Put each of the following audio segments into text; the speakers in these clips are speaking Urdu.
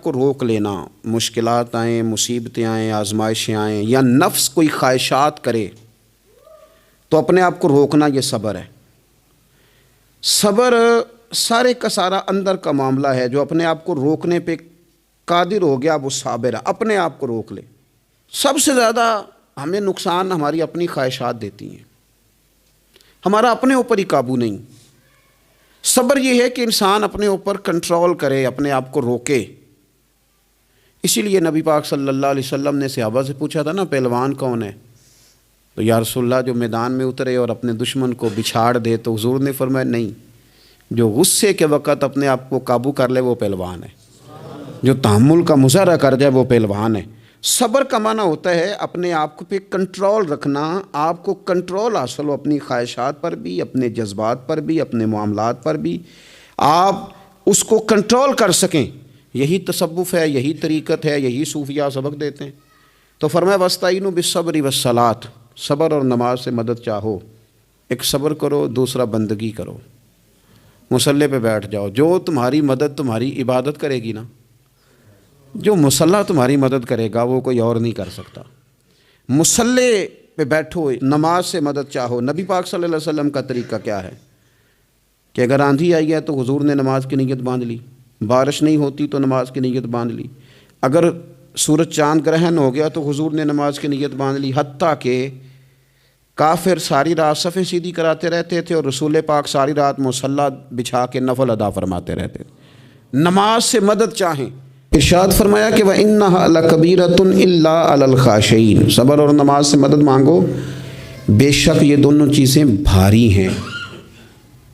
کو روک لینا، مشکلات آئیں، مصیبتیں آئیں، آزمائشیں آئیں یا نفس کوئی خواہشات کرے تو اپنے آپ کو روکنا، یہ صبر ہے۔ صبر سارے کا سارا اندر کا معاملہ ہے۔ جو اپنے آپ کو روکنے پہ قادر ہو گیا وہ صابر ہے، اپنے آپ کو روک لے۔ سب سے زیادہ ہمیں نقصان ہماری اپنی خواہشات دیتی ہیں، ہمارا اپنے اوپر ہی قابو نہیں۔ صبر یہ ہے کہ انسان اپنے اوپر کنٹرول کرے، اپنے آپ کو روکے۔ اسی لیے نبی پاک صلی اللہ علیہ وسلم نے صحابہ سے پوچھا تھا نا، پہلوان کون ہے؟ تو یا رسول اللہ جو میدان میں اترے اور اپنے دشمن کو بچھاڑ دے، تو حضور نے فرمایا نہیں، جو غصے کے وقت اپنے آپ کو قابو کر لے وہ پہلوان ہے، جو تحمل کا مظاہرہ کر جائے وہ پہلوان ہے۔ صبر کا معنی ہوتا ہے اپنے آپ کو پہ کنٹرول رکھنا، آپ کو کنٹرول حاصل ہو اپنی خواہشات پر بھی، اپنے جذبات پر بھی، اپنے معاملات پر بھی، آپ اس کو کنٹرول کر سکیں۔ یہی تصوف ہے، یہی طریقت ہے، یہی صوفیاء سبق دیتے ہیں۔ تو فرمایا وَاسْتَعِینُوا بِالصَّبْرِ وَالصَّلَاةِ، صبر اور نماز سے مدد چاہو۔ ایک صبر کرو، دوسرا بندگی کرو، مصلی پہ بیٹھ جاؤ۔ جو تمہاری مدد تمہاری عبادت کرے گی نا، جو مصلی تمہاری مدد کرے گا وہ کوئی اور نہیں کر سکتا۔ مصلی پہ بیٹھو، نماز سے مدد چاہو۔ نبی پاک صلی اللہ علیہ وسلم کا طریقہ کیا ہے کہ اگر آندھی آئی ہے تو حضور نے نماز کی نیت باندھ لی، بارش نہیں ہوتی تو نماز کی نیت باندھ لی، اگر سورج چاند گرہن ہو گیا تو حضور نے نماز کی نیت باندھ لی، حتیٰ کہ کافر ساری رات صفیں سیدھی کراتے رہتے تھے اور رسول پاک ساری رات مصلی بچھا کے نفل ادا فرماتے رہتے تھے۔ نماز سے مدد چاہیں۔ ارشاد فرمایا کہ وَإِنَّهَا لَكَبِيرَةٌ إِلَّا عَلَى الْخَاشِعِينَ، صبر اور نماز سے مدد مانگو، بے شک یہ دونوں چیزیں بھاری ہیں،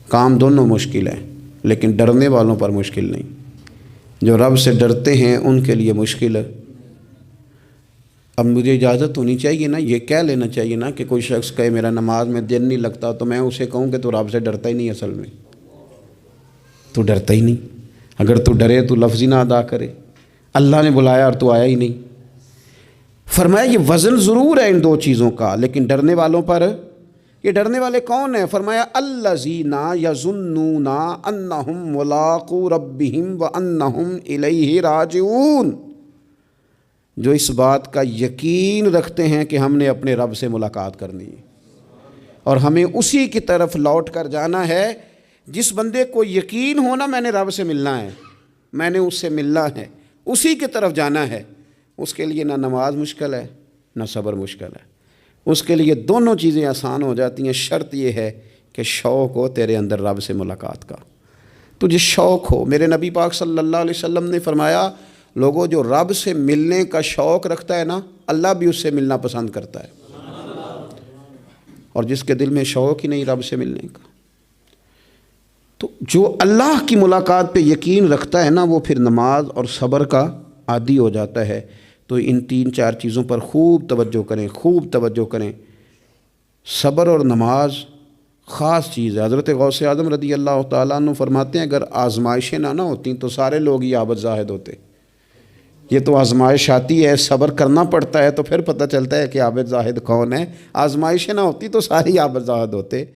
کام دونوں مشکل ہے، لیکن ڈرنے والوں پر مشکل نہیں۔ جو رب سے ڈرتے ہیں ان کے لیے مشکل ہے۔ اب مجھے اجازت ہونی چاہیے نا، یہ کہہ لینا چاہیے نا کہ کوئی شخص کہے میرا نماز میں دل نہیں لگتا، تو میں اسے کہوں کہ تو رب سے ڈرتا ہی نہیں، اصل میں تو ڈرتا ہی نہیں۔ اگر تو ڈرے تو لفظ ہی نہ ادا کرے، اللہ نے بلایا اور تو آیا ہی نہیں۔ فرمایا یہ وزن ضرور ہے ان دو چیزوں کا، لیکن ڈرنے والوں پر، یہ ڈرنے والے کون ہیں؟ فرمایا الذین یظنون انہم ملاقو ربہم وانہم الیہ راجعون، جو اس بات کا یقین رکھتے ہیں کہ ہم نے اپنے رب سے ملاقات کرنی ہے اور ہمیں اسی کی طرف لوٹ کر جانا ہے۔ جس بندے کو یقین ہونا میں نے رب سے ملنا ہے، میں نے اس سے ملنا ہے، اسی کی طرف جانا ہے، اس کے لیے نہ نماز مشکل ہے نہ صبر مشکل ہے، اس کے لیے دونوں چیزیں آسان ہو جاتی ہیں۔ شرط یہ ہے کہ شوق ہو تیرے اندر رب سے ملاقات کا، تجھے شوق ہو۔ میرے نبی پاک صلی اللہ علیہ وسلم نے فرمایا لوگوں جو رب سے ملنے کا شوق رکھتا ہے نا، اللہ بھی اس سے ملنا پسند کرتا ہے، اور جس کے دل میں شوق ہی نہیں رب سے ملنے کا، تو جو اللہ کی ملاقات پہ یقین رکھتا ہے نا، وہ پھر نماز اور صبر کا عادی ہو جاتا ہے۔ تو ان تین چار چیزوں پر خوب توجہ کریں، خوب توجہ کریں۔ صبر اور نماز خاص چیز ہے۔ حضرت غوث اعظم رضی اللہ تعالیٰ عنہ فرماتے ہیں اگر آزمائشیں نہ ہوتی تو سارے لوگ ہی عابد زاہد ہوتے۔ یہ تو آزمائش آتی ہے، صبر کرنا پڑتا ہے، تو پھر پتہ چلتا ہے کہ عابد زاہد کون ہے۔ آزمائشیں نہ ہوتی تو سارے عابد زاہد ہوتے۔